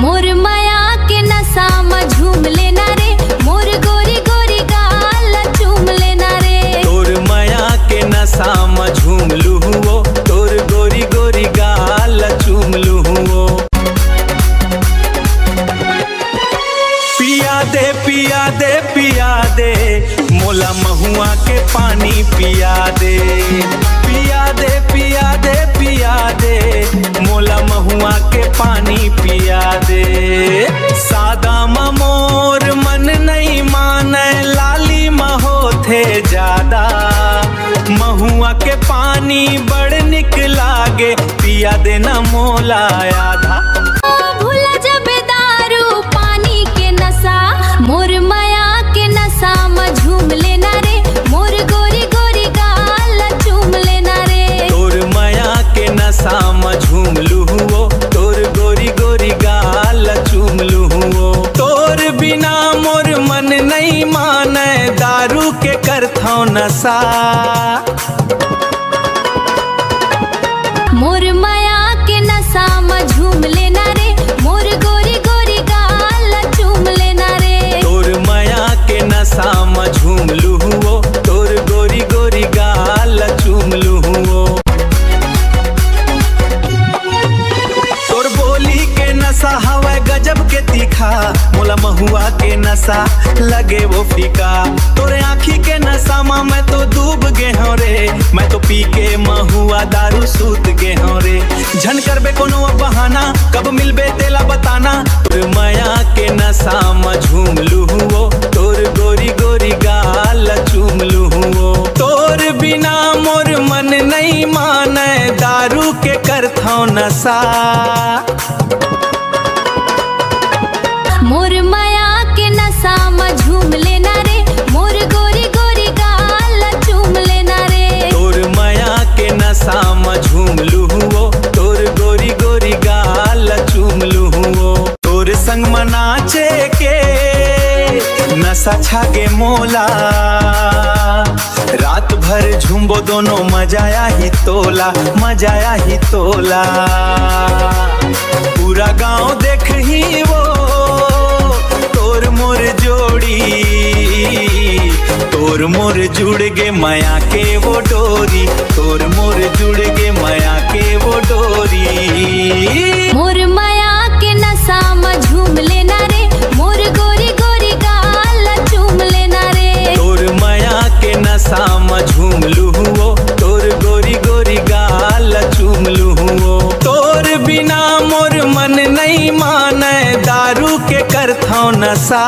मोर माया के नशा में झूम लेना रे, मोर गोरी गोरी गाल चूम लेना रे। तोर माया के नशा में झूम लूहुओ, तोर गोरी गोरी गाल चूम लूहुओ। पिया दे पिया दे पिया दे, मोला महुआ के पानी पिया दे। पिया दे पिया दे पिया दे, मोला महुआ के पानी पिया दे। सादा मोर मन नहीं माने, लाली महो थे ज्यादा। महुआ के पानी बड़ निक लागे, पिया दे न मोला आधा। भूला जब दारू पानी के नशा, मोर माया के नशा में झूम लेना रे, मोर गोरी गोरी गाल चूम लेना रे। तोर माया के नशा में झूम लूहुओ, तोर गोरी गोरी गाल चूम लूहुओ। तोर बिना मोर मन नहीं माने, दारू के करथौ नशा। मोर माया के नशा में झूम लेना रे, मोर गोरी गोरी गाल चूम लेना रे। तोर माया के नशा में झूम लूहुओ, तोर गोरी गोरी गाल चूम लूहुओ। तोर बोली के नशा हवा गजब के तीखा, मोला महुआ के नशा लगे वो फीका। तोरे आँखी के नशा में मैं तो डूब गे हूँ रे, मैं तो पी के महुआ दारू सूत गे हूँ रे। झन करबे कोनो बहाना, कब मिलबे तेला बताना। तोर माया के नशा में झूम लूहुओ, तोर गोरी गोरी गाल चूम लूहुओ। तोर बिना मोर मन नहीं माने, दारू के करथौ नशा। मोर माया के नशा में झूम लेना रे, मोर गोरी गोरी गाल चूम लेना रे। तोर माया के नशा में झूम लूहुओ, तोर गोरी गोरी गाल चूम लूहुओ। तोर संग मनाचे के नशा छागे मोला, रात भर झुम्बो दोनों मजाया ही तोला, मजाया ही तोला। पूरा गांव देख ही वो तोर मोर जोड़ी, तोर मोर जुड़ गे माया के वो डोरी, तोर मोर जुड़ गे माया के वो डोरी। मोर माया के नशा में झूम लेना रे, मोर गोरी गोरी गाल चूम लेना रे। तोर माया के नशा में झूम लूहुओ, तोर गोरी गोरी गाल चूम लूहुओ। तोर बिना मोर मन नहीं माने, दारू के करथौ नशा।